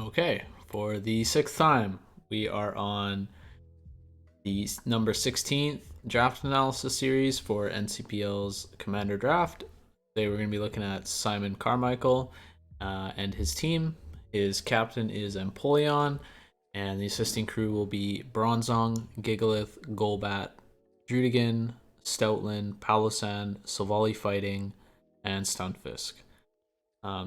Okay, for the sixth time, we are on the number 16th draft analysis series for NCPL's Commander Draft. Today we're going to be looking at Simon Carmichael and his team. His captain is Empoleon, and the assisting crew will be Bronzong, Gigalith, Golbat, Drudigan, Stoutland, Palossand, Silvally Fighting, and Stunfisk.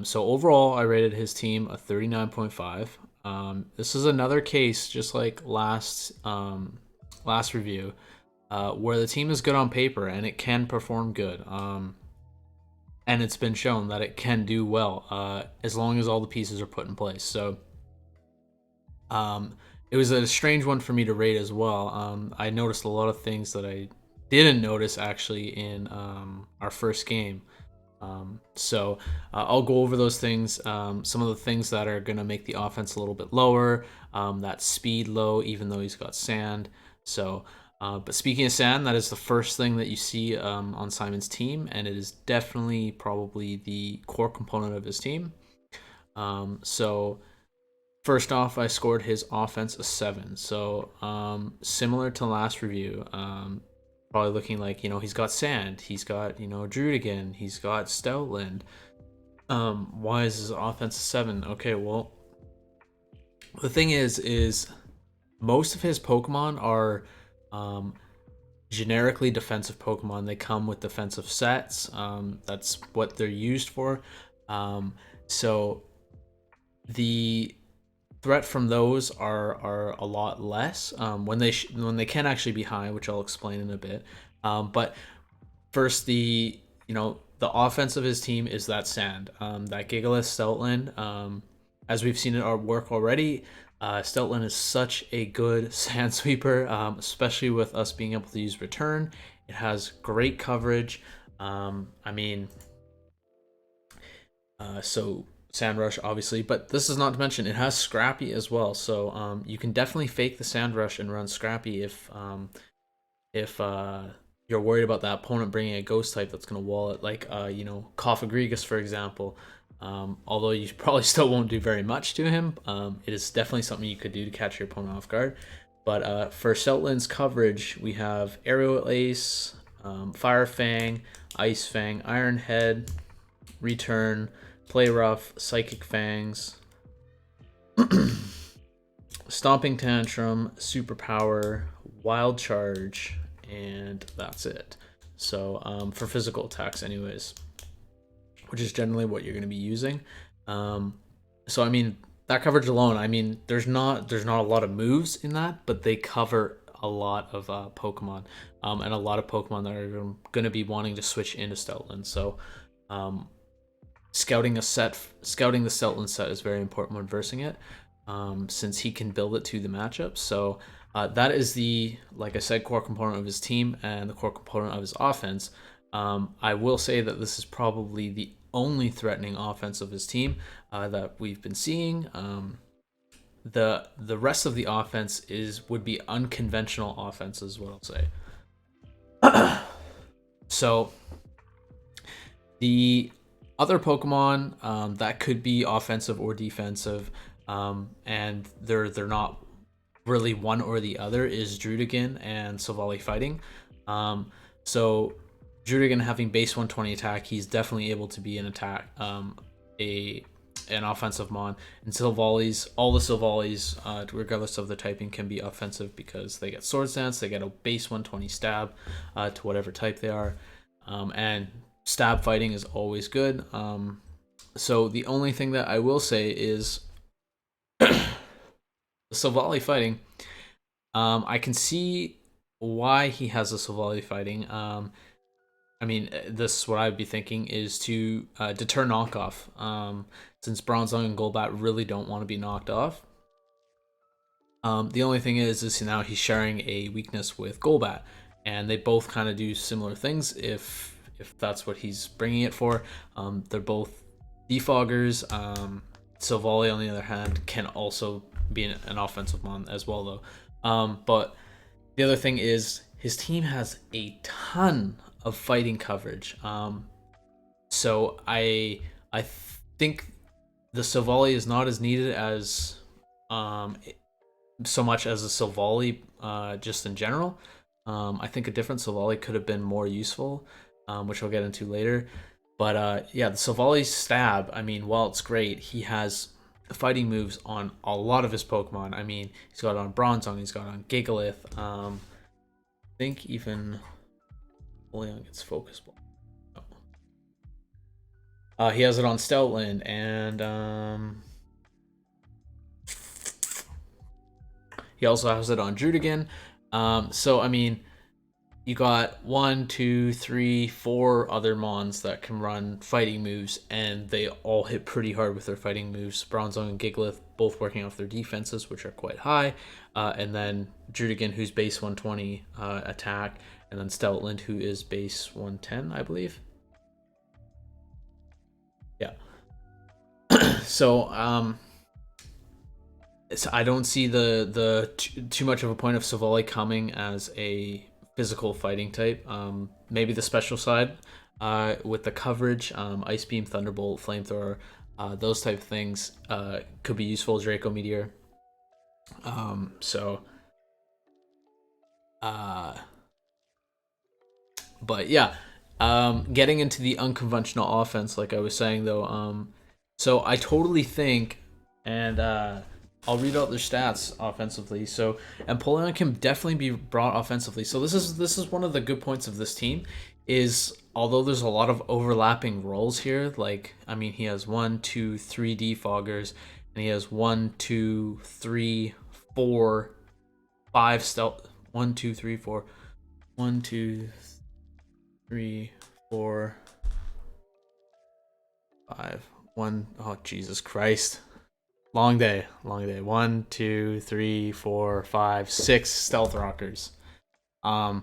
So overall, I rated his team a 39.5. This is another case, just like last review, where the team is good on paper and it can perform good. And it's been shown that it can do well as long as all the pieces are put in place. So it was a strange one for me to rate as well. I noticed a lot of things that I didn't notice actually in our first game. So I'll go over those things. Some of the things that are going to make the offense a little bit lower. That speed low, even though he's got sand. So, but speaking of sand, that is the first thing that you see on Simon's team, and it is definitely probably the core component of his team. So first off, I scored his offense a 7. So similar to last review. Probably looking like, he's got sand, he's got, Drudigan, he's got Stoutland. Why is his offense a 7? Okay, well, the thing is most of his Pokemon are generically defensive Pokemon. They come with defensive sets. That's what they're used for. So the threat from those are a lot less when they can actually be high, which I'll explain in a bit. But first, the offense of his team is that sand, that Gigalith Stoutland. As we've seen it work already, Stoutland is such a good sand sweeper, especially with us being able to use return. It has great coverage. So Sand Rush, obviously, but this is not to mention it has Scrappy as well. So you can definitely fake the Sand Rush and run Scrappy if you're worried about that opponent bringing a Ghost type that's going to wall it, like Coffagrigus, for example. Although you probably still won't do very much to him, it is definitely something you could do to catch your opponent off guard. But for Stoutland's coverage, we have Aerial Ace, Fire Fang, Ice Fang, Iron Head, Return, Play Rough, Psychic Fangs, Stomping Tantrum, Superpower, Wild Charge, and that's it. So for physical attacks anyways, which is generally what you're going to be using. So I mean, that coverage alone, there's not a lot of moves in that, but they cover a lot of Pokemon, and a lot of Pokemon that are going to be wanting to switch into Stoutland. So scouting the Stoutland set is very important when versing it, since he can build it to the matchup. So that is the, like I said, core component of his team and the core component of his offense. I will say that this is probably the only threatening offense of his team that we've been seeing. The rest of the offense would be unconventional offense, is what I'll say. So the other Pokemon that could be offensive or defensive, and they're not really one or the other, is Drudigan and Silvally Fighting. So Drudigan having base 120 attack, he's definitely able to be an attack, an offensive mon. And Silvally's, all the Silvallys, regardless of the typing, can be offensive because they get Sword Stance, they get a base 120 stab to whatever type they are, and stab fighting is always good. So the only thing that I will say is Silvally Fighting. I can see why he has a Silvally Fighting. This, what I'd be thinking is to deter knockoff, since Bronzong and Golbat really don't want to be knocked off. The only thing is now he's sharing a weakness with Golbat, and they both kind of do similar things if that's what he's bringing it for. They're both defoggers. Silvally, on the other hand, can also be an offensive mon as well, though. But the other thing is his team has a ton of fighting coverage. So I think the Silvally is not as needed as um, so much as a Silvally just in general. I think a different Silvally could have been more useful, which I'll get into later. But yeah, the Silvally stab, I mean, while it's great, he has fighting moves on a lot of his Pokemon. I mean, he's got it on Bronzong, he's got it on Gigalith. I think even Leon gets Focus Ball. He has it on Stoutland, and he also has it on Drudigan. So, I mean, you got 1, 2, 3, 4 other Mons that can run fighting moves, and they all hit pretty hard with their fighting moves. Bronzong and Gigalith both working off their defenses, which are quite high. And then Drudigan, who's base 120 attack, and then Stoutland, who is base 110, I believe. Yeah. So I don't see the too much of a point of Silvally coming as a physical fighting type. Maybe the special side with the coverage, Ice Beam, Thunderbolt, Flamethrower, those type of things could be useful. Draco Meteor. But yeah, getting into the unconventional offense, like I was saying though, so I totally think, and I'll read out their stats offensively. So Empoleon can definitely be brought offensively. So this is one of the good points of this team, is although there's a lot of overlapping roles here, like I mean he has 1, 2, 3 defoggers, and he has 1, 2, 3, 4, 5 stealth. 1, 2, 3, 4. 1, 2, 3, 4, 5. 1. Oh Jesus Christ. Long day. 1, 2, 3, 4, 5, 6 stealth rockers. While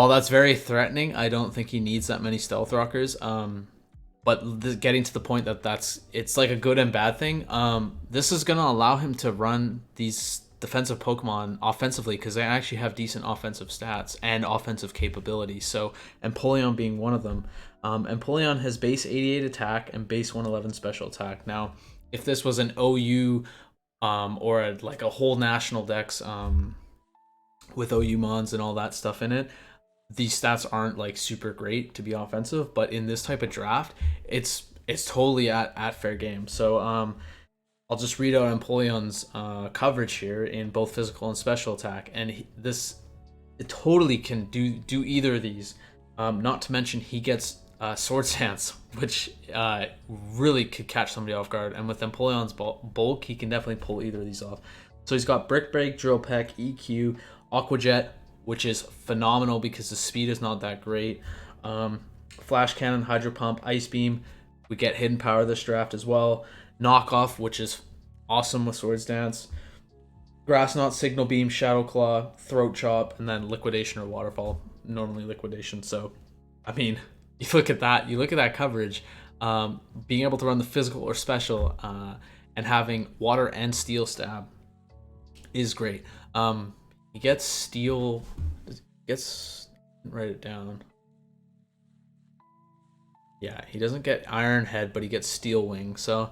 that's very threatening, I don't think he needs that many stealth rockers. But getting to the point that it's like a good and bad thing. This is gonna allow him to run these defensive Pokemon offensively, because they actually have decent offensive stats and offensive capability. So Empoleon being one of them. Empoleon has base 88 attack and base 111 special attack. Now, if this was an OU or like a whole national dex with OU Mons and all that stuff in it, these stats aren't like super great to be offensive. But in this type of draft, it's totally at fair game. So I'll just read out Empoleon's coverage here in both physical and special attack, and it totally can do either of these. Not to mention he gets Sword Stance, which really could catch somebody off guard. And with Empoleon's bulk, he can definitely pull either of these off. So he's got Brick Break, Drill Peck, EQ, Aqua Jet, which is phenomenal because the speed is not that great. Flash Cannon, Hydro Pump, Ice Beam. We get Hidden Power this draft as well. Knockoff, which is awesome with Swords Dance. Grass Knot, Signal Beam, Shadow Claw, Throat Chop, and then Liquidation or Waterfall. Normally Liquidation. So, I mean, you look at that coverage, being able to run the physical or special, and having Water and Steel Stab is great. He gets Steel. Write it down. Yeah, he doesn't get Iron Head, but he gets Steel Wing. So,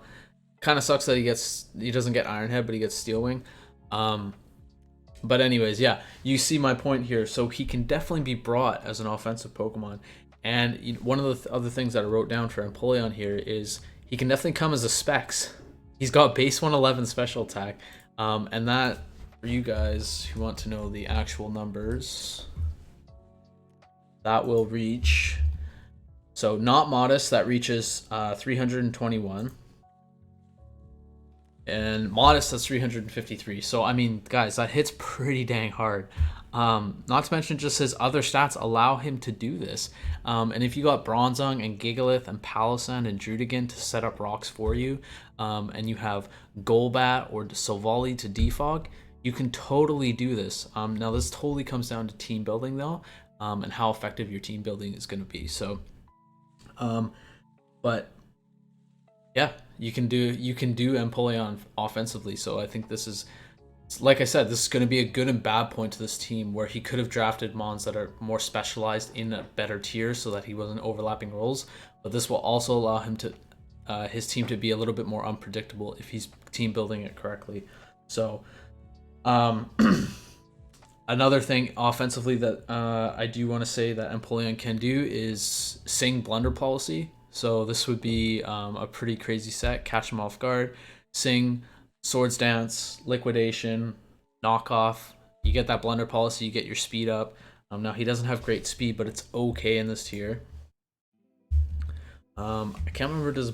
kind of sucks that he doesn't get Iron Head, but he gets Steel Wing. But anyways, yeah, you see my point here. So he can definitely be brought as an offensive Pokemon. And one of the other things that I wrote down for Empoleon here is he can definitely come as a Specs. He's got base 111 special attack. And that, for you guys who want to know the actual numbers, that will reach... So not Modest, that reaches 321. And Modest, that's 353. So, I mean, guys, that hits pretty dang hard. Not to mention just his other stats allow him to do this. And if you got Bronzong and Gigalith and Palossand and Drudigan to set up rocks for you, and you have Golbat or Silvally to defog, you can totally do this. Now, this totally comes down to team building, though, and how effective your team building is going to be. So, but yeah, you can do Empoleon offensively. So I think this is, like I said, this is going to be a good and bad point to this team, where he could have drafted Mons that are more specialized in a better tier so that he wasn't overlapping roles. But this will also allow him to his team to be a little bit more unpredictable if he's team building it correctly. So another thing offensively that I do want to say that Empoleon can do is sing blunder policy. So this would be a pretty crazy set. Catch him off guard, sing, swords dance, liquidation, knockoff. You get that blunder policy, you get your speed up. Now he doesn't have great speed, but it's okay in this tier. I can't remember does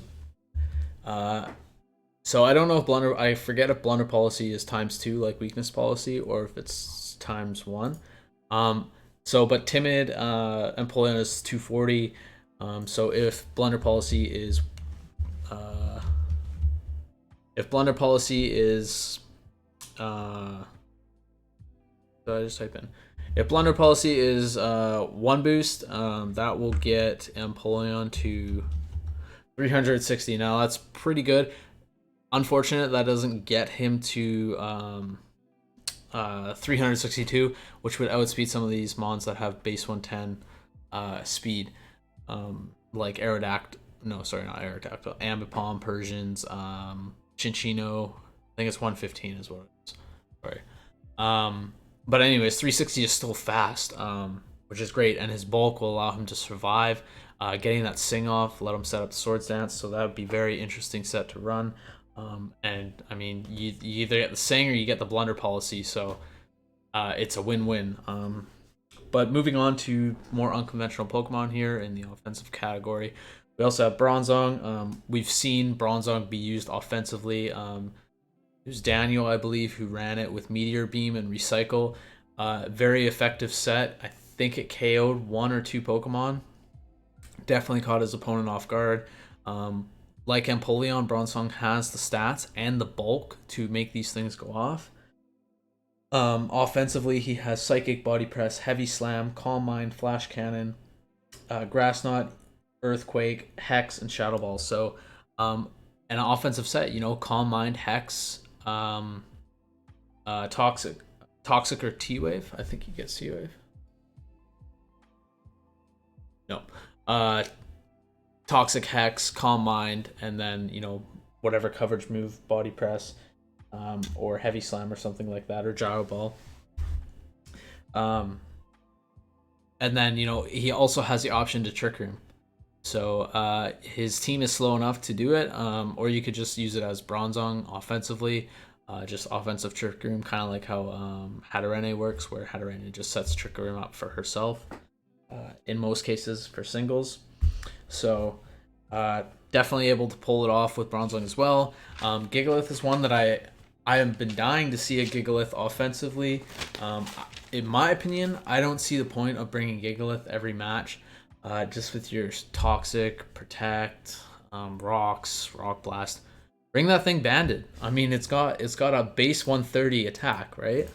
so I don't know if blunder, I forget if blunder policy is ×2 like weakness policy or if it's ×1. But timid Empoleon is 240. So if blunder policy is so I just type in. If blunder policy is 1 boost, that will get Empoleon to 360. Now that's pretty good. Unfortunate that doesn't get him to 362, which would outspeed some of these mons that have base 110 speed, like Aerodactyl. No, sorry, not Aerodactyl. Ambipom, Persians, Chinchino. I think it's 115 is what it is. Sorry. But anyways, 360 is still fast, which is great, and his bulk will allow him to survive. Getting that sing off, let him set up the swords dance, so that would be very interesting set to run. And I mean, you either get the sing or you get the blunder policy, so it's a win-win. But moving on to more unconventional Pokemon here in the offensive category, we also have Bronzong. We've seen Bronzong be used offensively. It was Daniel, I believe, who ran it with Meteor Beam and Recycle. Very effective set. I think it KO'd 1 or 2 Pokemon. Definitely caught his opponent off guard. Like Empoleon, Bronzong has the stats and the bulk to make these things go off. Offensively, he has Psychic, Body Press, Heavy Slam, Calm Mind, Flash Cannon, Grass Knot, Earthquake, Hex, and Shadow Ball. So an offensive set, Calm Mind, Hex, Toxic or T-Wave. I think he gets T-Wave. No. Toxic, Hex, Calm Mind, and then whatever coverage move, Body Press, or Heavy Slam or something like that, or Gyro Ball. And then he also has the option to Trick Room. So his team is slow enough to do it, or you could just use it as Bronzong offensively, just offensive Trick Room, kind of like how Hatterene works, where Hatterene just sets Trick Room up for herself, in most cases for singles. So definitely able to pull it off with Bronzong as well. Gigalith is one that I have been dying to see a Gigalith offensively. In my opinion, I don't see the point of bringing Gigalith every match. Just with your Toxic, Protect, Rocks, Rock Blast. Bring that thing banded. I mean, it's got a base 130 attack, right?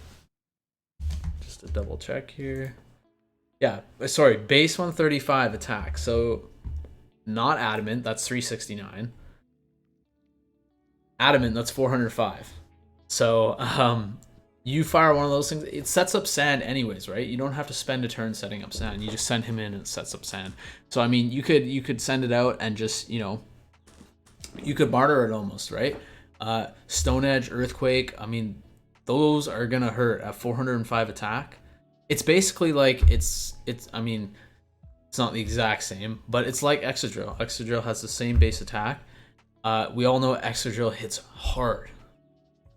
Just to double check here. Yeah, sorry, base 135 attack. So not Adamant, that's 369. Adamant, that's 405. So you fire one of those things, it sets up sand anyways, right? You don't have to spend a turn setting up sand. You just send him in and it sets up sand. So I mean, you could send it out and just, you could barter it almost, right? Stone Edge, Earthquake, I mean, those are gonna hurt at 405 attack. It's basically like it's I mean, it's not the exact same, but it's like Excadrill. Excadrill has the same base attack. We all know Excadrill hits hard.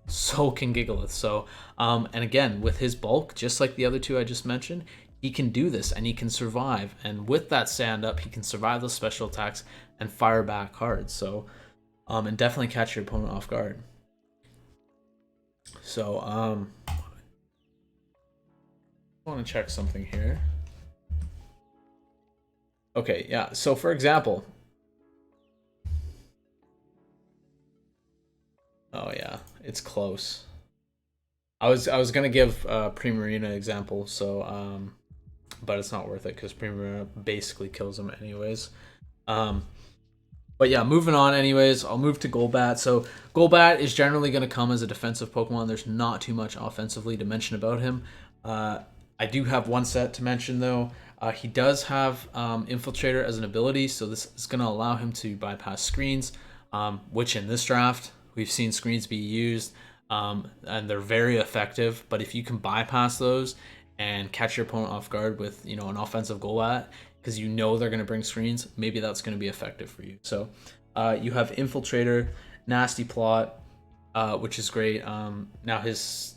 So can Gigalith. So, and again, with his bulk, just like the other two I just mentioned, he can do this and he can survive. And with that stand up, he can survive those special attacks and fire back hard. So, and definitely catch your opponent off guard. So, I want to check something here. Okay, yeah. So, for example, oh yeah, it's close. I was gonna give Primarina an example, so but it's not worth it because Primarina basically kills him anyways. But yeah, moving on anyways, I'll move to Golbat. So Golbat is generally gonna come as a defensive Pokemon. There's not too much offensively to mention about him. I do have one set to mention though. He does have Infiltrator as an ability, so this is gonna allow him to bypass screens. which in this draft we've seen screens be used, and they're very effective. But if you can bypass those and catch your opponent off guard with an offensive goal because they're going to bring screens, maybe that's going to be effective for you. So you have Infiltrator, Nasty Plot, which is great. Now his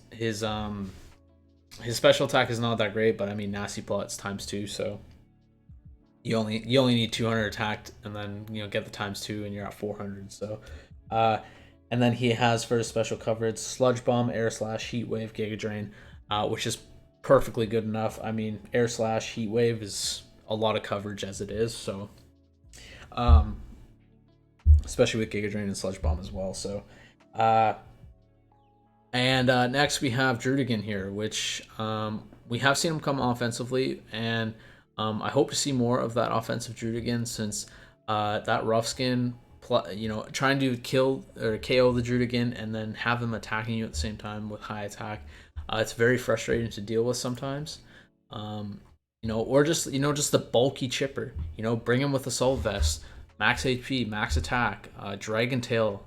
special attack is not that great, but I mean Nasty Plot's ×2, so you only need 200 attacked, and then get the ×2, and you're at 400. So, and then he has for his special coverage Sludge Bomb, Air Slash, Heat Wave, Giga Drain, which is perfectly good enough. I mean, Air Slash, Heat Wave is a lot of coverage as it is, so especially with Giga Drain and Sludge Bomb as well. So, and next we have Drudigan here, which we have seen him come offensively, and I hope to see more of that offensive Drudigan, since that rough skin, trying to kill or KO the Drudigan and then have them attacking you at the same time with high attack, it's very frustrating to deal with sometimes. Or just the bulky chipper. Bring him with Assault Vest, max HP, max attack, Dragon Tail,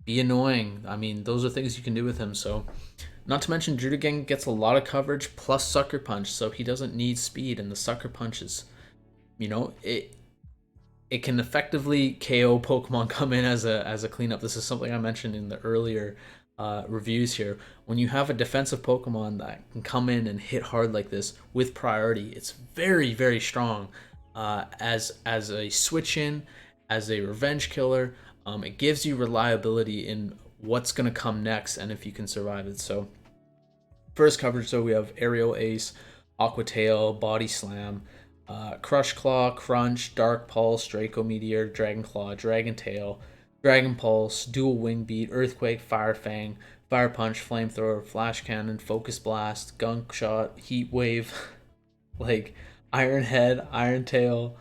be annoying. I mean, those are things you can do with him. So, not to mention Drudigan gets a lot of coverage plus Sucker Punch, so he doesn't need speed, and the Sucker Punch is, it can effectively KO Pokemon come in as a cleanup. This is something I mentioned in the earlier reviews here. When you have a defensive Pokemon that can come in and hit hard like this with priority, it's very, very strong as a switch in, as a revenge killer. It gives you reliability in what's going to come next and if you can survive it. So first coverage, so we have Aerial Ace, Aqua Tail, Body Slam, Crush Claw, Crunch, Dark Pulse, Draco Meteor, Dragon Claw, Dragon Tail, Dragon Pulse, Dual Wing Beat, Earthquake, Fire Fang, Fire Punch, Flamethrower, Flash Cannon, Focus Blast, Gunk Shot, Heat Wave, like Iron Head, Iron Tail,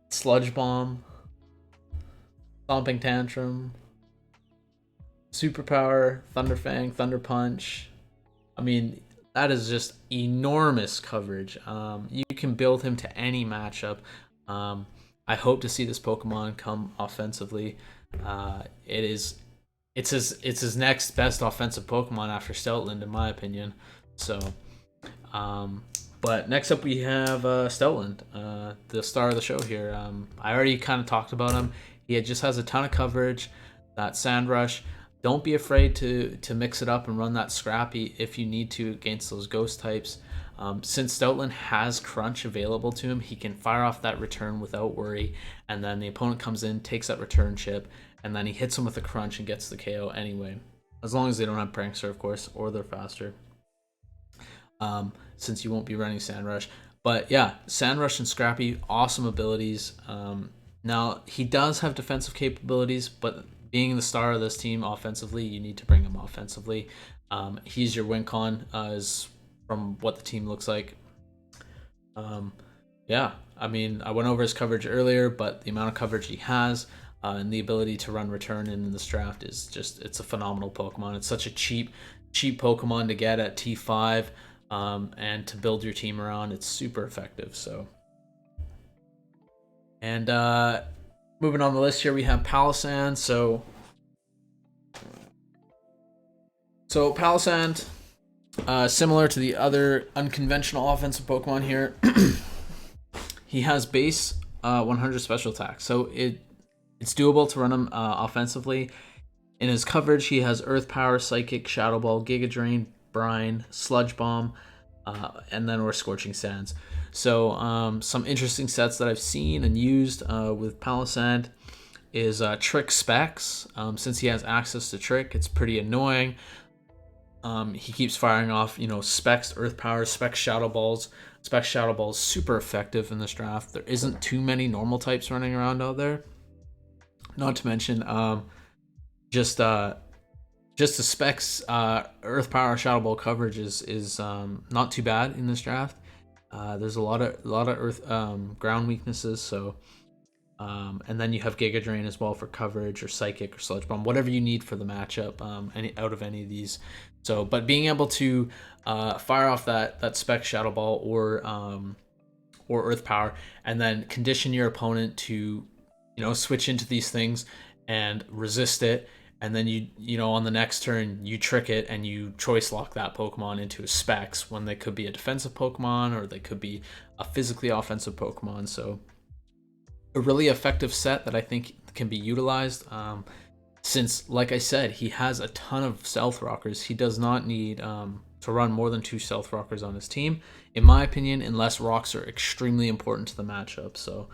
Sludge Bomb, Stomping Tantrum, Superpower, Thunder Fang, Thunder Punch. I mean, that is just enormous coverage. You can build him to any matchup. I hope to see this Pokemon come offensively. It's his next best offensive Pokemon after Stoutland, in my opinion. So, but next up we have Stoutland, the star of the show here. I already kind of talked about him. He just has a ton of coverage. That Sand Rush. Don't be afraid to mix it up and run that Scrappy if you need to against those ghost types. Since Stoutland has Crunch available to him, he can fire off that return without worry, and then the opponent comes in, takes that return chip, and then he hits him with a Crunch and gets the KO anyway. As long as they don't have Prankster, of course, or they're faster. Since you won't be running Sand Rush. But yeah, Sand Rush and Scrappy, awesome abilities. Now, he does have defensive capabilities, but being the star of this team offensively, you need to bring him offensively. He's your win con, is from what the team looks like. Yeah, I mean, I went over his coverage earlier, but the amount of coverage he has and the ability to run return in this draft is just, it's a phenomenal Pokemon. It's such a cheap Pokemon to get at T5 and to build your team around. It's super effective. So, and moving on the list here, we have Palossand. So Palossand, similar to the other unconventional offensive Pokemon here, he has base 100 special attack. So it's doable to run him offensively. In his coverage, he has Earth Power, Psychic, Shadow Ball, Giga Drain, Brine, Sludge Bomb, and then we're Scorching Sands. So some interesting sets that I've seen and used with Palossand is Trick Specs. Since he has access to Trick, it's pretty annoying. He keeps firing off, Specs, Earth Power, Specs, Shadow Balls. Specs, Shadow Balls, super effective in this draft. There isn't too many normal types running around out there. Not to mention, just the Specs, Earth Power, Shadow Ball coverage is not too bad in this draft. There's a lot of Earth ground weaknesses, so and then you have Giga Drain as well for coverage, or Psychic, or Sludge Bomb, whatever you need for the matchup. Out of any of these. So, but being able to fire off that Spec Shadow Ball or Earth Power, and then condition your opponent to switch into these things and resist it, and then on the next turn you trick it and you choice lock that Pokemon into a specs when they could be a defensive Pokemon or they could be a physically offensive Pokemon. So a really effective set that I think can be utilized. Since, like I said, he has a ton of Stealth Rockers, he does not need to run more than 2 Stealth Rockers on his team, in my opinion, unless rocks are extremely important to the matchup. So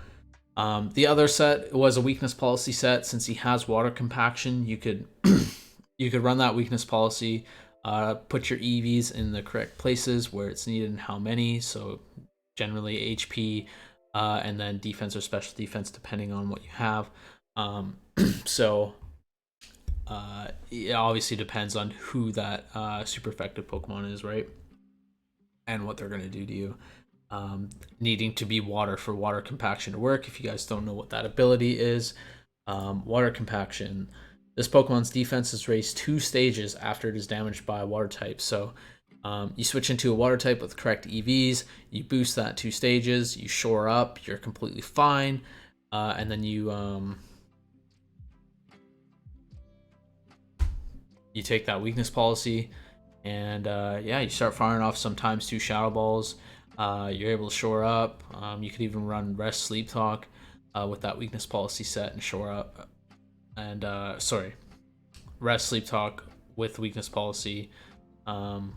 the other set was a weakness policy set. Since he has water compaction, you could you could run that weakness policy, put your EVs in the correct places where it's needed and how many. So generally HP, and then defense or special defense depending on what you have. So it obviously depends on who that super effective Pokemon is, right? And what they're going to do to you. Needing to be water for water compaction to work. If you guys don't know what that ability is, water compaction. This Pokemon's defense is raised 2 stages after it is damaged by a water type. So you switch into a water type with the correct EVs, you boost that 2 stages, you shore up, you're completely fine, and then you take that weakness policy, and you start firing off sometimes 2 Shadow Balls. You're able to shore up. You could even run Rest Sleep Talk with that weakness policy set and shore up. And Rest Sleep Talk with weakness policy. And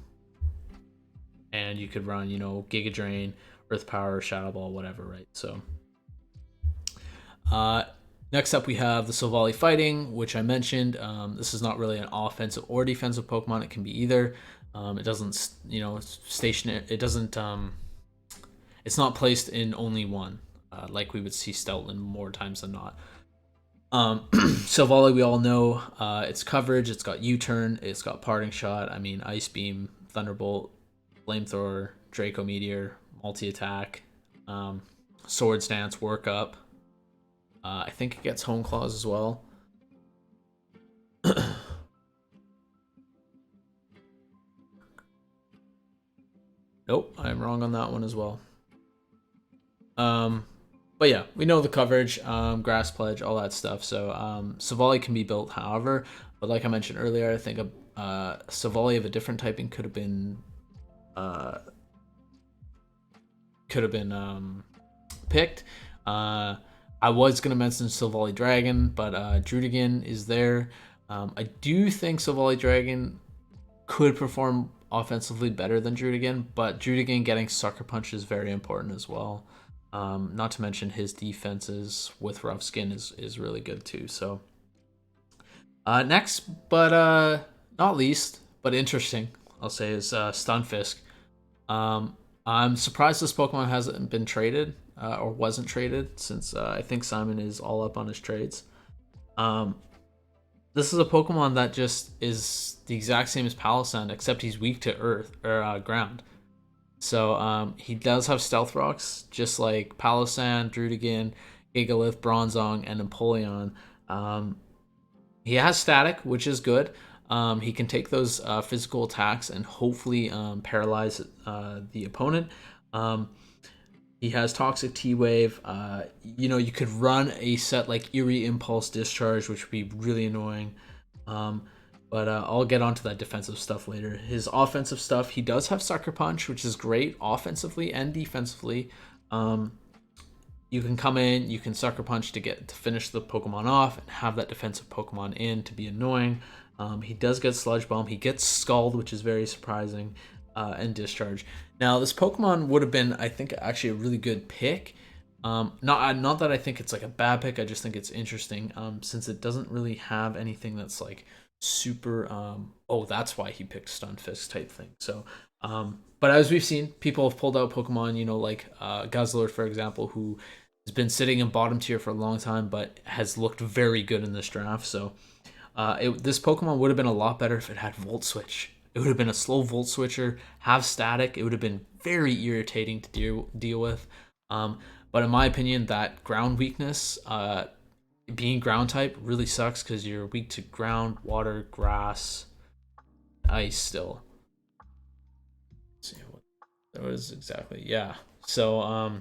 you could run, Giga Drain, Earth Power, Shadow Ball, whatever, right? So next up we have the Silvally Fighting, which I mentioned. This is not really an offensive or defensive Pokemon. It can be either. It doesn't, stationary. It doesn't. It's not placed in only one, like we would see Stoutland more times than not. Silvally, we all know its coverage. It's got U-turn. It's got Parting Shot. I mean, Ice Beam, Thunderbolt, Flamethrower, Draco Meteor, multi-attack, Swords Dance, Work Up. I think it gets Hone Claws as well. Nope, I'm wrong on that one as well. But yeah, we know the coverage, Grass Pledge, all that stuff. So Silvally can be built however, but like I mentioned earlier, I think a Silvally of a different typing could have been picked. I was gonna mention Silvally Dragon, but Drudigan is there. I do think Silvally Dragon could perform offensively better than Drudigan, but Drudigan getting Sucker Punch is very important as well. Not to mention his defenses with Rough Skin is really good too. So next, but not least, but interesting, I'll say, is Stunfisk. I'm surprised this Pokemon hasn't been traded or wasn't traded, since I think Simon is all up on his trades. This is a Pokemon that just is the exact same as Palossand, except he's weak to earth or ground. So he does have Stealth Rocks, just like Palossand, Drudigan, Gigalith, Bronzong, and Empoleon. He has Static, which is good. He can take those physical attacks and hopefully paralyze the opponent. He has Toxic T-Wave. You could run a set like Eerie Impulse Discharge, which would be really annoying. But I'll get onto that defensive stuff later. His offensive stuff, he does have Sucker Punch, which is great offensively and defensively. You can come in, you can Sucker Punch to finish the Pokemon off and have that defensive Pokemon in to be annoying. He does get Sludge Bomb. He gets Scald, which is very surprising, and Discharge. Now, this Pokemon would have been, I think, actually a really good pick. Not that I think it's like a bad pick. I just think it's interesting, since it doesn't really have anything that's like super. That's why he picked Stunfisk type thing. So, but as we've seen, people have pulled out Pokemon, like Guzzlord, for example, who has been sitting in bottom tier for a long time, but has looked very good in this draft. So, this Pokemon would have been a lot better if it had Volt Switch. It would have been a slow Volt Switcher, have Static. It would have been very irritating to deal with. But in my opinion, that ground weakness, being ground type, really sucks because you're weak to ground, water, grass, ice still. Let's see what that was exactly. Yeah. So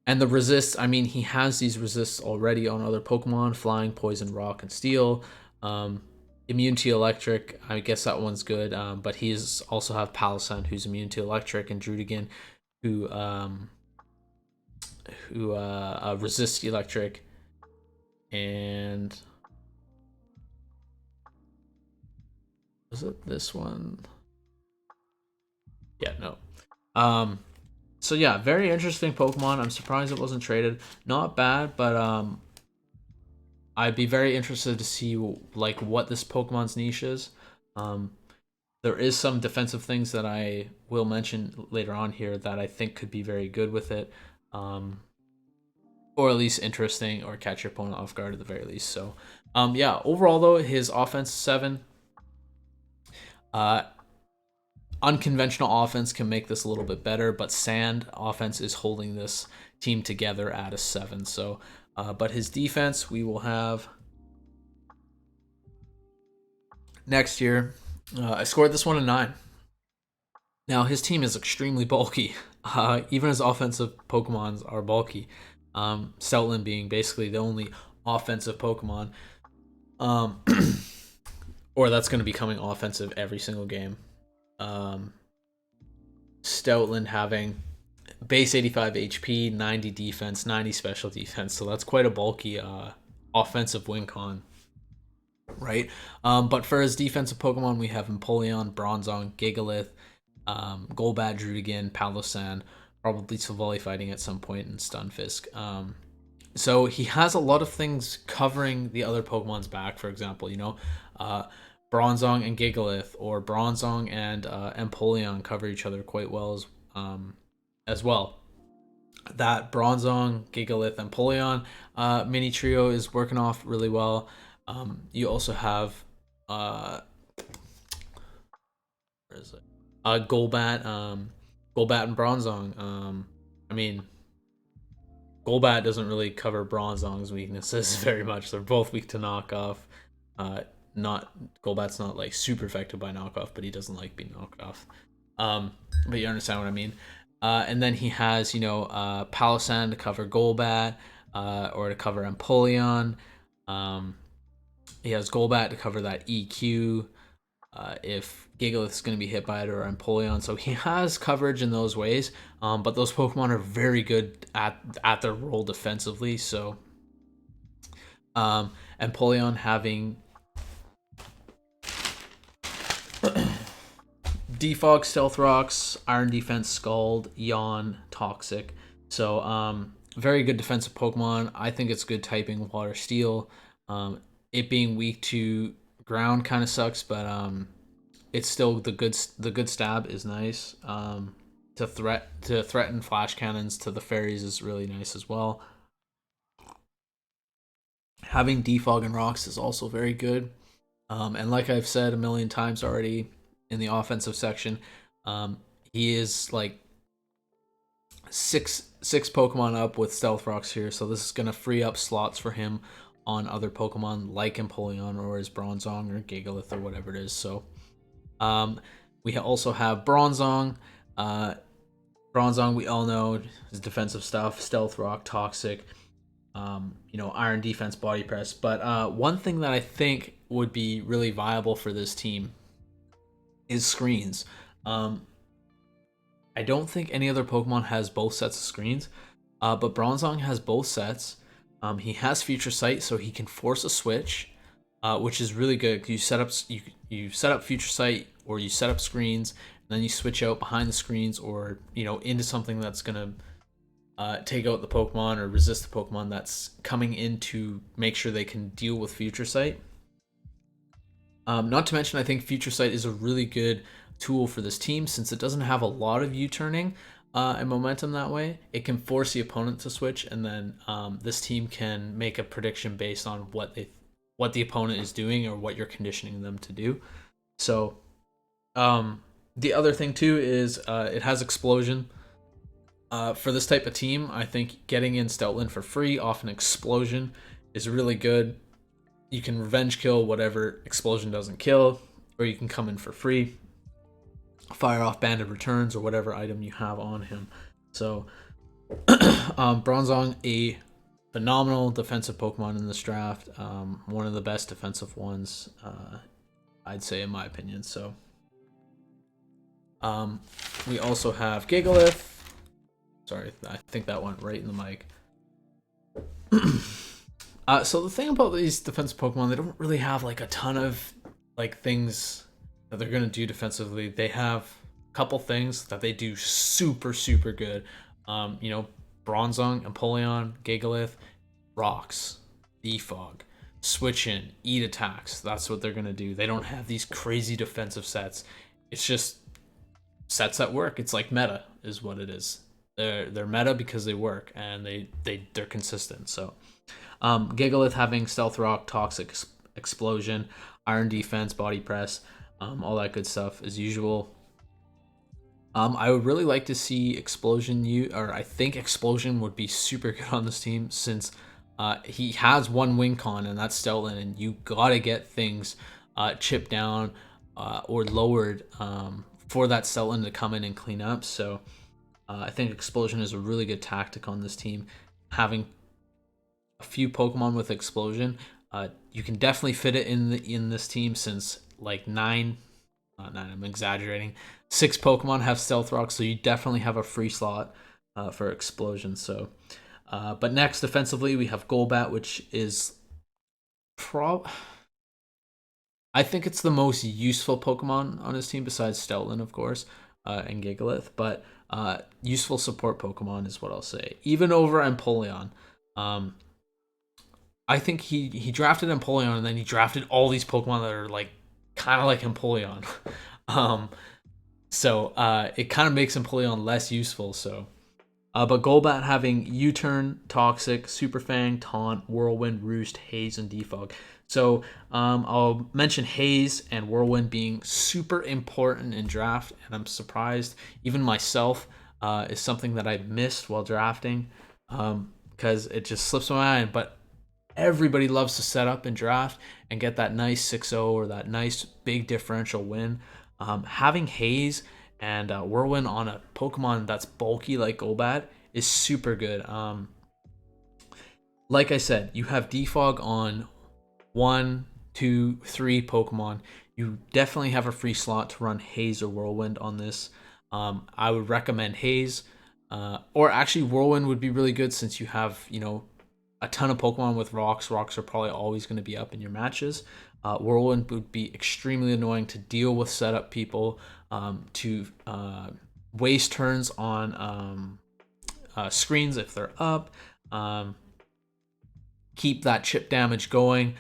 And the resists, I mean, he has these resists already on other Pokemon: Flying, Poison, Rock, and Steel. Um, Immune to Electric, I guess that one's good. But he's also have Palossand, who's immune to Electric, and Drudigan, who resists Electric. And was it this one? Yeah, no. So yeah, very interesting Pokemon. I'm surprised it wasn't traded. Not bad, but I'd be very interested to see like what this Pokemon's niche is. Um, there is some defensive things that I will mention later on here that I think could be very good with it, or at least interesting, or catch your opponent off guard at the very least. So, yeah, overall though, his offense 7. Uh, Unconventional offense can make this a little bit better, but Sand offense is holding this team together at a 7. So, but his defense, we will have next year. I scored this one a 9. Now his team is extremely bulky. Even his offensive Pokemons are bulky. Stoutland being basically the only offensive Pokemon, or that's going to be coming offensive every single game. Stoutland having base 85 HP, 90 defense, 90 special defense. So that's quite a bulky offensive win con, right? But for his defensive Pokemon, we have Empoleon, Bronzong, Gigalith, Golbat, Drudigan, Palossand, probably Silvally fighting at some point, and Stunfisk. So he has a lot of things covering the other Pokemon's back. For example, Bronzong and Gigalith, or Bronzong and Empoleon cover each other quite well as well. That Bronzong, Gigalith, Empoleon mini trio is working off really well. You also have where is it? Golbat, Golbat and Bronzong. I mean, Golbat doesn't really cover Bronzong's weaknesses very much. They're both weak to knockoff. Not Golbat's not like super affected by knockoff, but he doesn't like being knocked off. But you understand what I mean. And then he has Palossand to cover Golbat, or to cover Empoleon. He has Golbat to cover that EQ. If Gigalith is going to be hit by it, or Empoleon, so he has coverage in those ways. But those Pokemon are very good at their role defensively. So, Empoleon having Defog, Stealth Rocks, Iron Defense, Scald, Yawn, Toxic. So, very good defensive Pokemon. I think it's good typing Water, Steel. It being weak to ground kind of sucks, but it's still the good stab is nice. To threaten flash cannons to the fairies is really nice as well. Having Defog and Rocks is also very good. And like I've said a million times already in the offensive section, he is like six Pokemon up with Stealth Rocks here, so this is gonna free up slots for him on other Pokemon like Empoleon or his Bronzong or Gigalith or whatever it is. So, we also have Bronzong. Bronzong, we all know his defensive stuff: Stealth Rock, Toxic, Iron Defense, Body Press. But one thing that I think would be really viable for this team is screens. I don't think any other Pokemon has both sets of screens, but Bronzong has both sets. He has Future Sight, so he can force a switch, which is really good. You set up Future Sight, or you set up screens, and then you switch out behind the screens, or into something that's gonna take out the Pokemon or resist the Pokemon that's coming in to make sure they can deal with Future Sight. Not to mention, I think Future Sight is a really good tool for this team since it doesn't have a lot of U-turning and momentum that way. It can force the opponent to switch, and then this team can make a prediction based on what the opponent is doing or what you're conditioning them to do. So the other thing too is it has Explosion. For this type of team, I think getting in Stoutland for free off an Explosion is really good. You can revenge kill whatever Explosion doesn't kill, or you can come in for free, fire off Banded Returns or whatever item you have on him. So Bronzong, a phenomenal defensive Pokemon in this draft. One of the best defensive ones, I'd say, in my opinion. So, we also have Gigalith. Sorry, I think that went right in the mic. So the thing about these defensive Pokemon, they don't really have like a ton of like things that they're gonna do defensively. They have a couple things that they do super super good. You know, Bronzong, Empoleon, Gigalith, rocks, defog, switch in, eat attacks. That's what they're gonna do. They don't have these crazy defensive sets. It's just sets that work. It's like meta is what it is. They're meta because they work and they're consistent. So Gigalith having Stealth Rock, Toxic Explosion, Iron Defense, Body Press, all that good stuff as usual. I would really like to see Explosion I think Explosion would be super good on this team since he has one win con and that's Stoutland, and you gotta get things chipped down or lowered for that Stoutland to come in and clean up. So I think Explosion is a really good tactic on this team. Having a few Pokemon with Explosion, you can definitely fit it in this team since like nine, not nine, I'm exaggerating. 6 Pokemon have Stealth Rock, so you definitely have a free slot for Explosion. So, but next defensively we have Golbat, which is I think it's the most useful Pokemon on his team besides Stoutland, of course, and Gigalith. But useful support Pokemon is what I'll say. Even over Empoleon. I think he drafted Empoleon and then he drafted all these Pokemon that are like kind of like Empoleon. So it kind of makes Empoleon less useful. So, but Golbat having U-Turn, Toxic, Super Fang, Taunt, Whirlwind, Roost, Haze, and Defog. So I'll mention Haze and Whirlwind being super important in draft, and I'm surprised even myself is something that I missed while drafting because it just slips my mind. But everybody loves to set up and draft and get that nice 6-0 or that nice big differential win. Having Haze and Whirlwind on a Pokemon that's bulky like Golbat is super good. Like I said, you have Defog on 1, 2, 3 Pokemon. You definitely have a free slot to run Haze or Whirlwind on this. I would recommend Haze, or actually Whirlwind would be really good since you have, you know, a ton of Pokemon with rocks. Rocks are probably always going to be up in your matches. Whirlwind would be extremely annoying to deal with setup people, to waste turns on screens if they're up, keep that chip damage going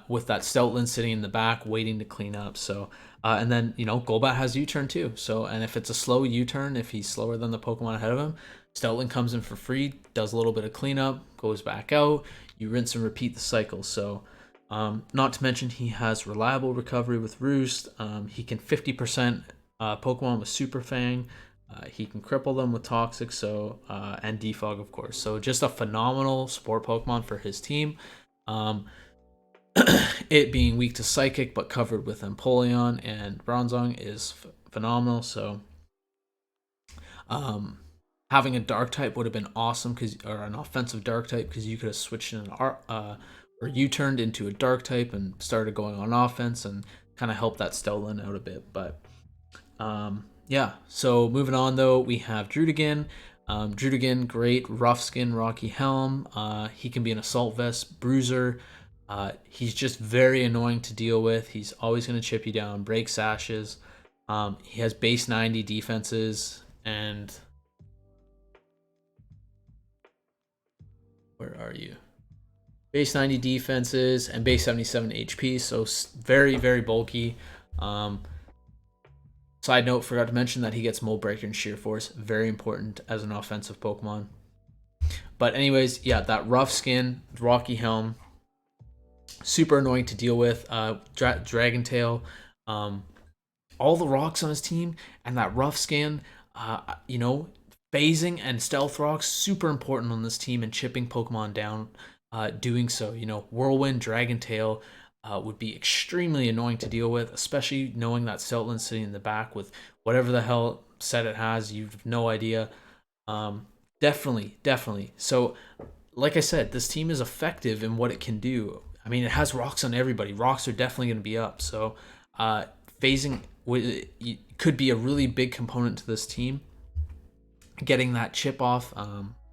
with that Stoutland sitting in the back waiting to clean up. So and then, you know, Golbat has U-turn too. So, and if it's a slow U-turn, if he's slower than the Pokemon ahead of him, Stoutland comes in for free, does a little bit of cleanup, goes back out. You rinse and repeat the cycle. So, not to mention he has reliable recovery with Roost. He can 50% Pokemon with Super Fang. He can cripple them with Toxic, so and Defog, of course. So just a phenomenal support Pokemon for his team. It being weak to Psychic but covered with Empoleon and Bronzong is phenomenal. So having a Dark type would have been awesome, or an offensive Dark type, because you could have switched in or U-turned into a Dark type and started going on offense and kind of helped that Stoutland out a bit. But yeah, so moving on though, we have Druddigon. Druddigon, great rough skin, rocky helm. He can be an assault vest, bruiser. He's just very annoying to deal with. He's always going to chip you down, break sashes. He has base 90 defenses, and where are you? Base 90 defenses and base 77 HP, so very, very bulky. Side note, forgot to mention that he gets Mold Breaker and Sheer Force. Very important as an offensive Pokemon. But anyways, yeah, that rough skin, rocky helm, super annoying to deal with. Dragon Tail, all the rocks on his team, and that rough skin, you know, phasing and stealth rocks, super important on this team and chipping Pokemon down. Doing so, you know, Whirlwind, Dragon Tail would be extremely annoying to deal with, especially knowing that Stoutland's sitting in the back with whatever the hell set it has. You have no idea. Definitely. So, like I said, this team is effective in what it can do. I mean, it has rocks on everybody. Rocks are definitely going to be up. So, uh, phasing could be a really big component to this team. Getting that chip off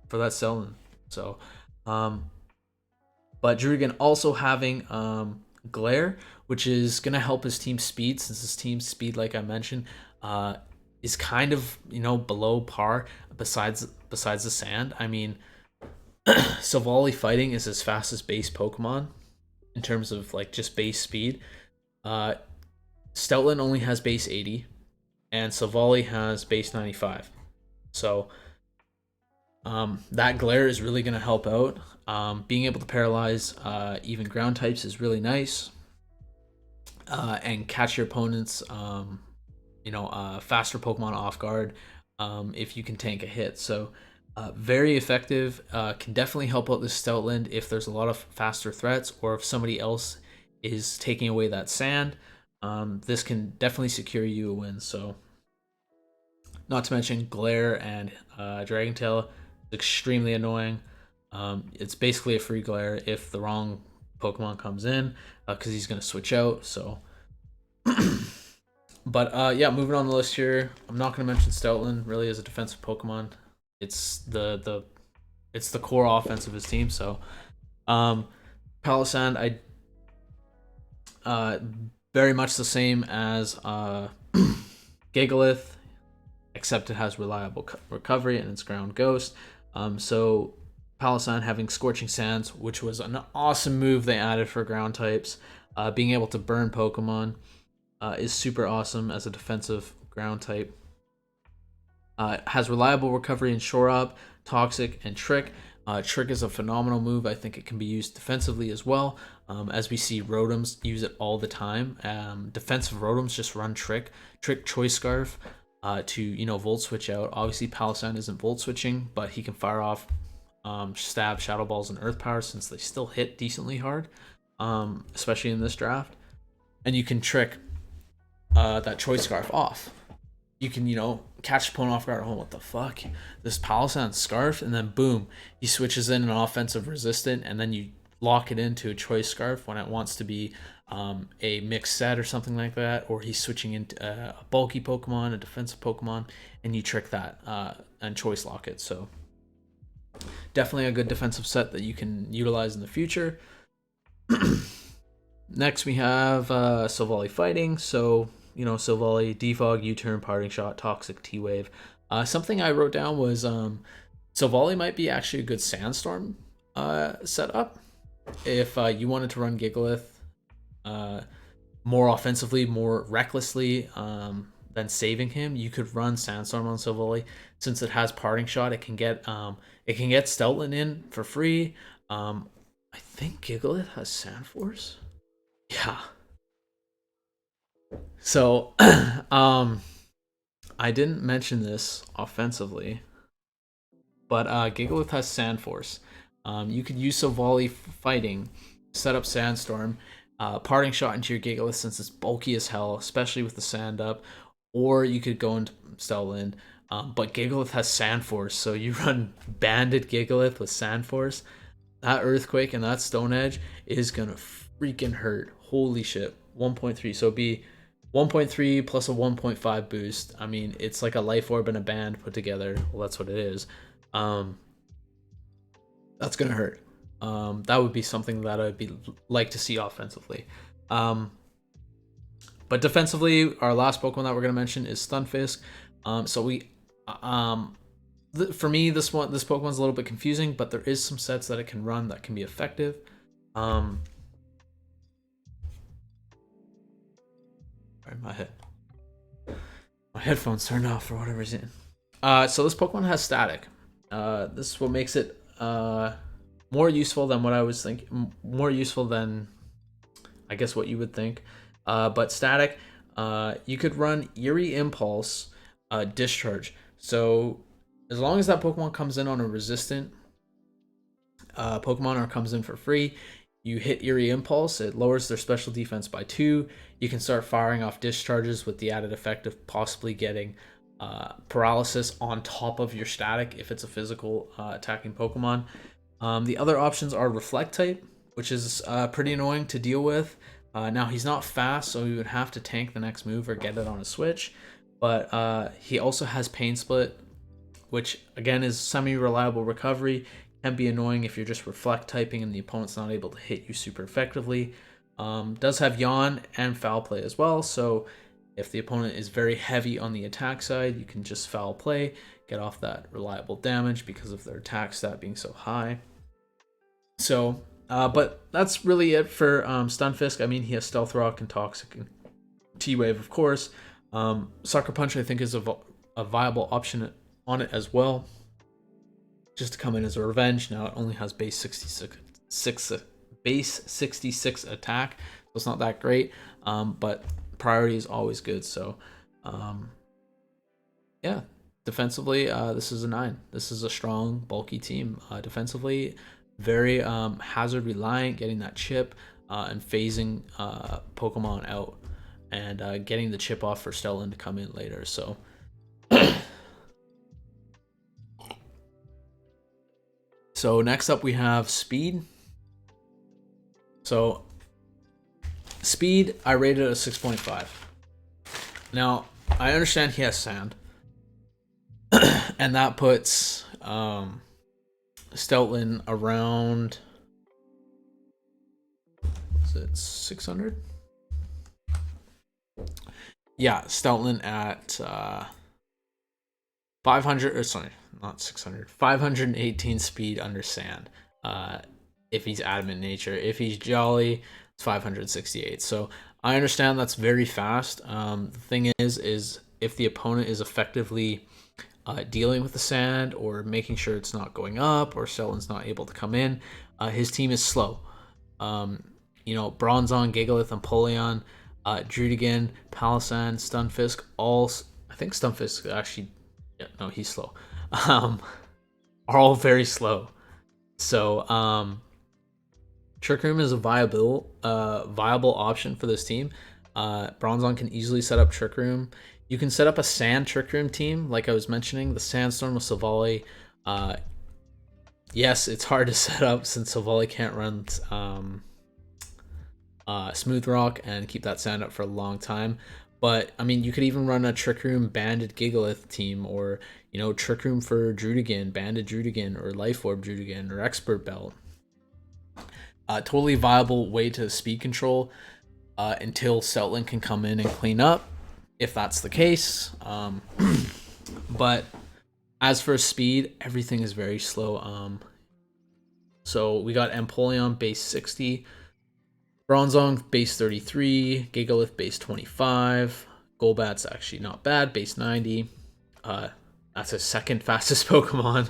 for that Selden. So, um, but Drugan also having Glare, which is going to help his team speed, since his team speed, like I mentioned, is kind of below par. Besides the sand, I mean, Savali fighting is his fastest base Pokemon in terms of like just base speed. Uh, Stoutland only has base 80, and Savali has base 95. So that glare is really going to help out. Being able to paralyze even ground types is really nice, and catch your opponent's faster Pokemon off guard if you can tank a hit. So very effective. Can definitely help out this Stoutland if there's a lot of faster threats, or if somebody else is taking away that sand. This can definitely secure you a win. So, not to mention Glare and Dragon Tail, extremely annoying. It's basically a free Glare if the wrong Pokemon comes in, because he's going to switch out. So, but yeah, moving on the list here. I'm not going to mention Stoutland really as a defensive Pokemon. It's the core offense of his team. So, Palossand, very much the same as Gigalith, except it has reliable recovery and it's ground ghost. So Palossand having Scorching Sands, which was an awesome move they added for ground types. Being able to burn Pokemon is super awesome as a defensive ground type. Has reliable recovery in Shore Up, Toxic, and Trick. Trick is a phenomenal move. I think it can be used defensively as well, as we see Rotoms use it all the time. Defensive Rotoms just run Trick Choice Scarf to Volt Switch out. Obviously, Palossand isn't Volt Switching, but he can fire off Stab, Shadow Balls, and Earth Power, since they still hit decently hard, especially in this draft. And you can trick that Choice Scarf off. You can, catch the opponent off guard. Oh, what the fuck? This Palossand Scarf, and then boom, he switches in an offensive resistant, and then you lock it into a Choice Scarf when it wants to be a mixed set or something like that, or he's switching into a bulky Pokemon, a defensive Pokemon, and you trick that and Choice Lock it. So definitely a good defensive set that you can utilize in the future. Next, we have Silvally fighting. So, Silvally, Defog, U-Turn, Parting Shot, Toxic, T-Wave. Something I wrote down was Silvally might be actually a good Sandstorm setup. If you wanted to run Gigalith more offensively, more recklessly than saving him, you could run Sandstorm on Silvally. Since it has Parting Shot, it can get Stoutland in for free. I think Gigalith has Sand Force. Yeah. So, I didn't mention this offensively, but Gigalith has Sand Force. You could use Silvally fighting, set up Sandstorm, Parting Shot into your Gigalith since it's bulky as hell, especially with the sand up, or you could go into Stoutland. But Gigalith has Sand Force, so you run Banded Gigalith with Sand Force. That Earthquake and that Stone Edge is gonna freaking hurt. Holy shit. 1.3. So it'd be 1.3 plus a 1.5 boost. I mean, it's like a Life Orb and a Band put together. Well, that's what it is. That's gonna hurt. That would be something that I'd like to see offensively. But defensively, our last Pokemon that we're gonna mention is Stunfisk. For me, this Pokemon's a little bit confusing, but there is some sets that it can run that can be effective. Sorry, my headphones turned off for whatever reason. So this Pokemon has Static. This is what makes it more useful than what I was thinking. More useful than, I guess, what you would think. But Static, you could run Eerie Impulse, Discharge. So as long as that Pokemon comes in on a resistant Pokemon or comes in for free, you hit Eerie Impulse. It lowers their special defense by 2. You can start firing off discharges with the added effect of possibly getting paralysis on top of your static if it's a physical attacking Pokemon. The other options are Reflect type, which is pretty annoying to deal with. Now, he's not fast, so he would have to tank the next move or get it on a switch. But he also has Pain Split, which again is semi-reliable recovery. Can be annoying if you're just Reflect typing and the opponent's not able to hit you super effectively. Does have Yawn and Foul Play as well, so if the opponent is very heavy on the attack side, you can just Foul Play, get off that reliable damage because of their attack stat being so high. So, but that's really it for Stunfisk. I mean, he has Stealth Rock and Toxic and T-Wave, of course. Sucker Punch, I think, is a viable option on it as well, just to come in as a revenge. Now it only has base 66 attack, so it's not that great, but priority is always good. So yeah, defensively, this is a 9. This is a strong, bulky team. Defensively, very hazard reliant, getting that chip and phasing Pokemon out, and getting the chip off for Stellan to come in later. So so next up we have speed. So speed, I rated a 6.5. Now, I understand he has sand, and that puts Stoutland around, is it 600? Yeah, Stoutland at 500, or sorry, not 600, 518 speed under sand. If he's adamant nature. If he's jolly, it's 568. So I understand that's very fast. The thing is if the opponent is effectively dealing with the sand or making sure it's not going up or Stellan's not able to come in, his team is slow. Bronzong, Gigalith, Empoleon, Drudigan, Palossand, Stunfisk, all, I think Stunfisk actually, yeah, no, he's slow, are all very slow. So Trick Room is a viable option for this team. Bronzong can easily set up Trick Room. You can set up a Sand Trick Room team, like I was mentioning, the Sandstorm with Savali. Yes, it's hard to set up since Savali can't run Smooth Rock and keep that sand up for a long time. But I mean, you could even run a Trick Room Banded Gigalith team, or Trick Room for Drudigan, Banded Drudigan, or Life Orb Drudigan, or Expert Belt. Totally viable way to speed control until Stoutland can come in and clean up, if that's the case. But as for speed, everything is very slow. So we got Empoleon base 60, Bronzong base 33, Gigalith base 25, Golbat's actually not bad, base 90. That's his second fastest Pokemon.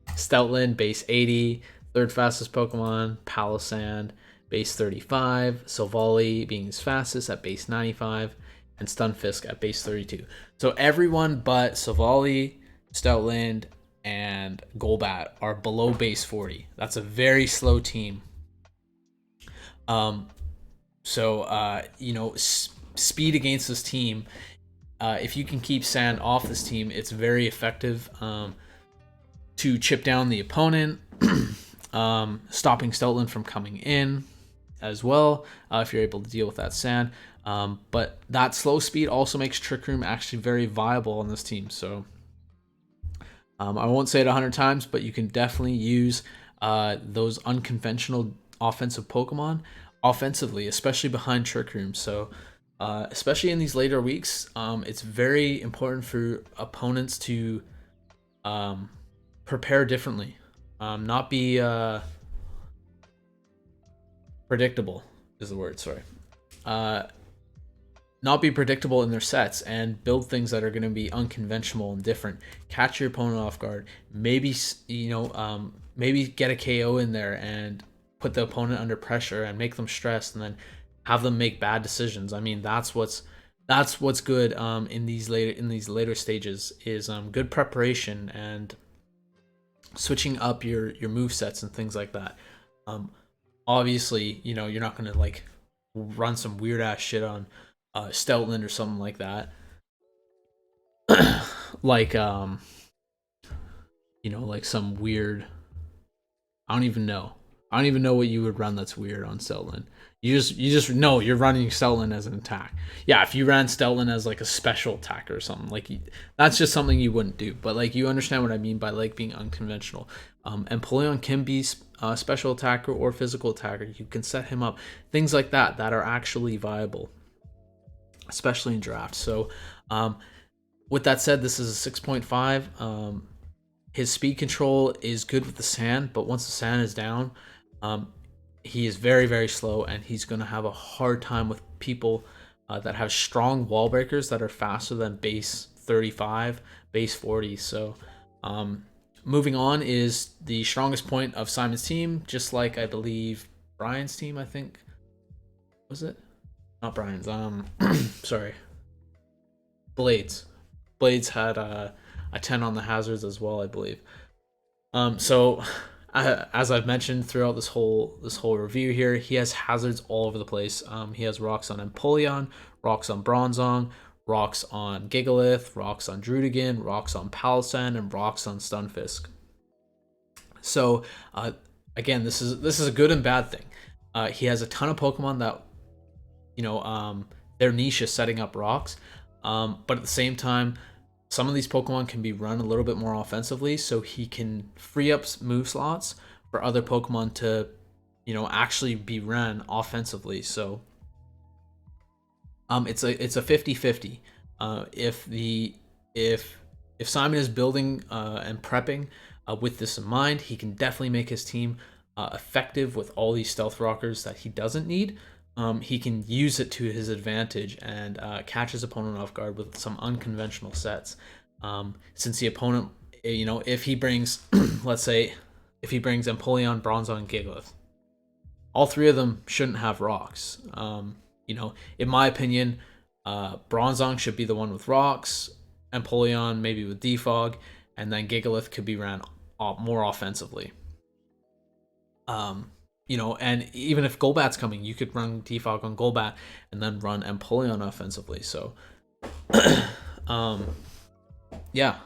Stoutland base 80, third fastest Pokemon. Palossand base 35, Silvally being his fastest at base 95, and Stunfisk at base 32. So everyone but Silvally, Stoutland, and Golbat are below base 40. That's a very slow team. Speed against this team, if you can keep sand off this team, it's very effective to chip down the opponent, stopping Stoutland from coming in as well, if you're able to deal with that sand. But that slow speed also makes Trick Room actually very viable on this team. So I won't say it 100 times, but you can definitely use those unconventional offensive Pokemon offensively, especially behind Trick Room. So especially in these later weeks, it's very important for opponents to prepare differently, not be predictable is the word, sorry. Not be predictable in their sets and build things that are going to be unconventional and different. Catch your opponent off guard. Maybe maybe get a KO in there and put the opponent under pressure and make them stressed, and then have them make bad decisions. I mean, that's what's good in these later stages is good preparation and switching up your move sets and things like that. Obviously, you're not going to like run some weird ass shit on Stoutland or something like that. like like some weird. I don't even know. I don't even know what you would run that's weird on Steltland. You just know you're running Steltland as an attack. Yeah, if you ran Steltland as like a special attacker or something, like that's just something you wouldn't do. But like you understand what I mean by like being unconventional. And Polion can be a special attacker or physical attacker. You can set him up, things like that that are actually viable, especially in draft. So, with that said, this is a 6.5. His speed control is good with the sand, but once the sand is down, he is very, very slow, and he's going to have a hard time with people that have strong wall breakers that are faster than base 35, base 40. So, moving on is the strongest point of Simon's team, just like I believe Brian's team, I think. Was it? Not Brian's. Sorry. Blades. Blades had a 10 on the hazards as well, I believe. So as I've mentioned throughout this whole review here, he has hazards all over the place. He has rocks on Empoleon, rocks on Bronzong, rocks on Gigalith, rocks on Drudigan, rocks on Palossand, and rocks on Stunfisk. So again, this is a good and bad thing. He has a ton of Pokemon that their niche is setting up rocks, but at the same time, some of these Pokemon can be run a little bit more offensively, so he can free up move slots for other Pokemon to, actually be ran offensively. So, it's a 50-50. If Simon is building and prepping with this in mind, he can definitely make his team effective with all these stealth rockers that he doesn't need. He can use it to his advantage and catch his opponent off guard with some unconventional sets. Since the opponent, if he brings, let's say, if he brings Empoleon, Bronzong, and Gigalith, all three of them shouldn't have rocks. In my opinion, Bronzong should be the one with rocks, Empoleon maybe with defog, and then Gigalith could be ran more offensively. And even if Golbat's coming, you could run defog on Golbat and then run Empoleon offensively. So, yeah,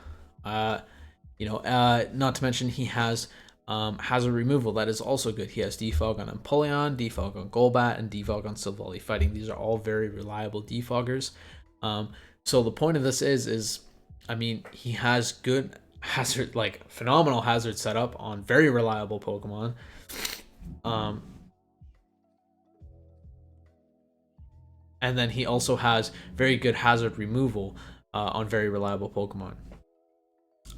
not to mention he has hazard removal that is also good. He has defog on Empoleon, defog on Golbat, and defog on Silvally Fighting. These are all very reliable defoggers. So the point of this is, he has good hazard, like phenomenal hazard setup on very reliable Pokemon. And then he also has very good hazard removal on very reliable Pokemon.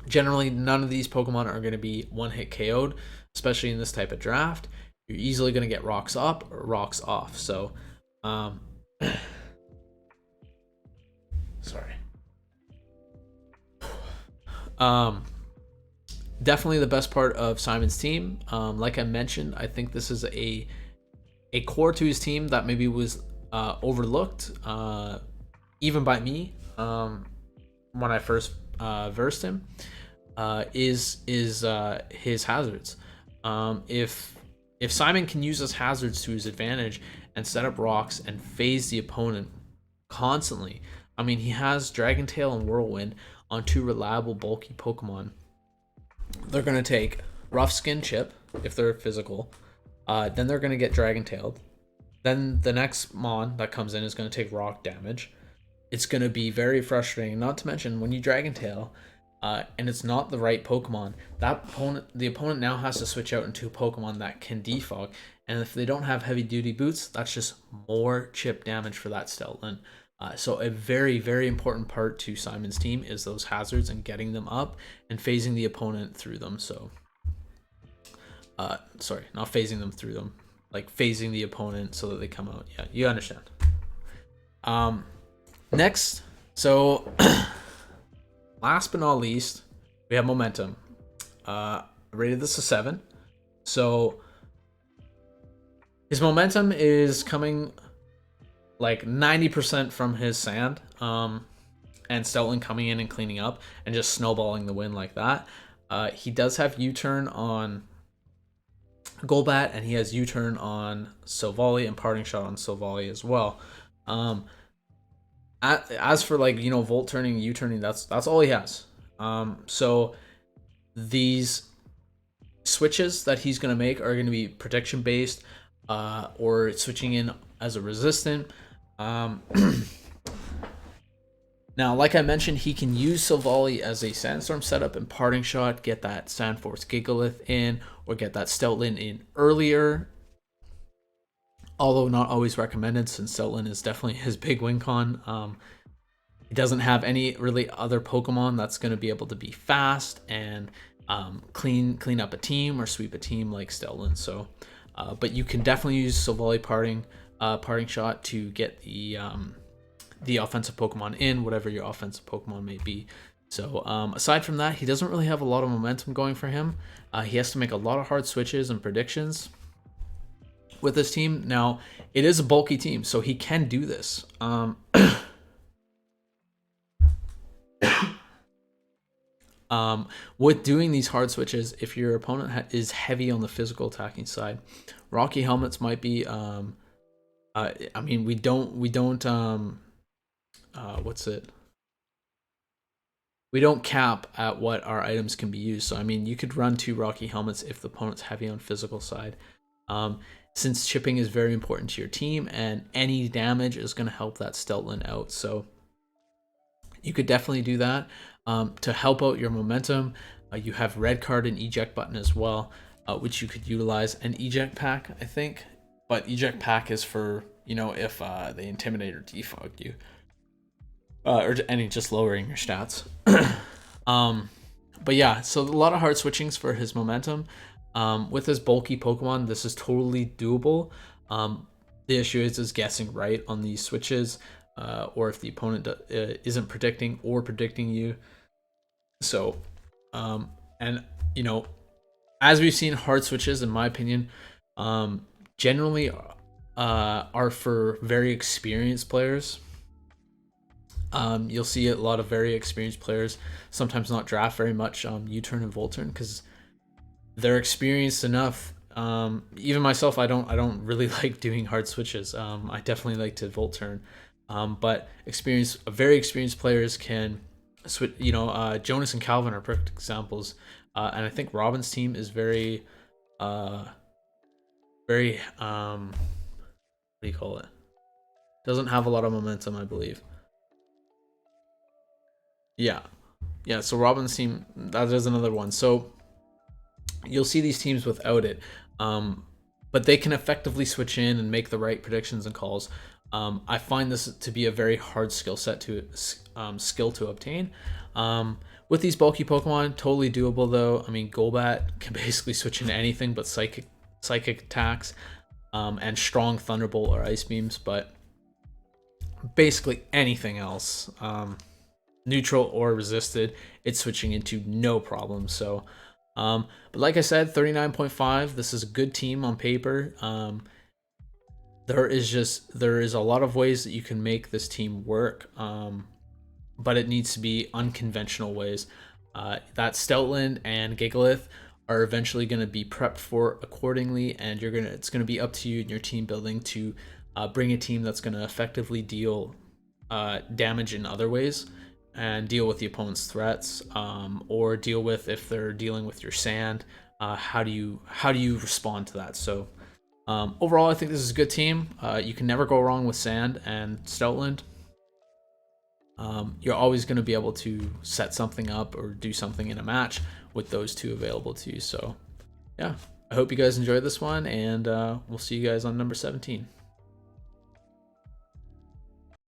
Generally, none of these Pokemon are going to be one-hit KO'd, especially in this type of draft. You're easily going to get rocks up or rocks off. So, sorry. Definitely the best part of Simon's team. Like I mentioned, I think this is a core to his team that maybe was overlooked, even by me, when I first versed him, is his hazards. If Simon can use his hazards to his advantage and set up rocks and phase the opponent constantly, he has Dragon Tail and Whirlwind on two reliable bulky Pokemon. They're going to take Rough Skin Chip if they're physical. Then they're going to get Dragon Tailed. Then the next Mon that comes in is going to take rock damage. It's going to be very frustrating, not to mention when you Dragon Tail and it's not the right Pokemon, the opponent now has to switch out into a Pokemon that can defog. And if they don't have heavy duty boots, that's just more chip damage for that Steltland. So a very, very important part to Simon's team is those hazards and getting them up and phasing the opponent through them. So, sorry, not phasing them through them, like phasing the opponent so that they come out. Yeah, you understand. Next, so last but not least, we have Momentum. I rated this a 7. So his Momentum is coming like 90% from his sand, and Steltland coming in and cleaning up and just snowballing the win like that. He does have U-turn on Golbat, and he has U-turn on Silvally and Parting Shot on Silvally as well. As for like, you know, volt turning, U turning, that's all he has. So these switches that he's going to make are going to be protection based, or switching in as a resistant. Um, Now, like I mentioned, he can use Silvally as a Sandstorm setup and Parting Shot, get that Sandforce Gigalith in, or get that Stoutland in earlier. Although not always recommended, since Stoutland is definitely his big win con. He doesn't have any really other Pokemon that's going to be able to be fast and clean up a team or sweep a team like Stoutland. So, but you can definitely use Silvally Parting Shot to get the offensive Pokemon in, whatever your offensive Pokemon may be. So aside from that, he doesn't really have a lot of momentum going for him. He has to make a lot of hard switches and predictions with this team. Now, it is a bulky team, so he can do this. With doing these hard switches, if your opponent is heavy on the physical attacking side, Rocky Helmets might be. I mean, we don't. What's it? We don't cap at what our items can be used. So I mean, you could run 2 Rocky Helmets if the opponent's heavy on physical side. Since chipping is very important to your team, and any damage is going to help that Stoutland out. So you could definitely do that to help out your momentum. You have red card and eject button as well, which you could utilize. An eject pack, I think, but eject pack is for, you know, if they intimidate or defog you. Or any just lowering your stats. But yeah, so a lot of hard switchings for his momentum. With his bulky Pokemon, this is totally doable. The issue is guessing right on these switches, or if the opponent isn't predicting or predicting you. So, and you know, as we've seen, hard switches, in my opinion, generally are for very experienced players. You'll see a lot of very experienced players sometimes not draft very much U-turn and Volt-turn because they're experienced enough. Even myself, I don't really like doing hard switches. I definitely like to Volt-turn, but very experienced players can switch. You know, Jonas and Calvin are perfect examples, and I think Robin's team is very, very what do you call it? Doesn't have a lot of momentum, I believe. Yeah. Yeah, so Robin's team, that is another one. So you'll see these teams without it, but they can effectively switch in and make the right predictions and calls. I find this to be a very hard skill to obtain. With these bulky Pokemon, totally doable though. I mean, Golbat can basically switch into anything but psychic attacks, and strong Thunderbolt or Ice Beams, but basically anything else, neutral or resisted, it's switching into no problem. So but like I said, 39.5, this is a good team on paper. There is a lot of ways that you can make this team work, but it needs to be unconventional ways. That Stoutland and Gigalith are eventually going to be prepped for accordingly, and it's going to be up to you and your team building to bring a team that's going to effectively deal damage in other ways and deal with the opponent's threats, or deal with, if they're dealing with your sand, how do you respond to that? So overall, I think this is a good team. You can never go wrong with Sand and Stoutland. You're always going to be able to set something up or do something in a match with those two available to you. So yeah, I hope you guys enjoyed this one, and we'll see you guys on number 17.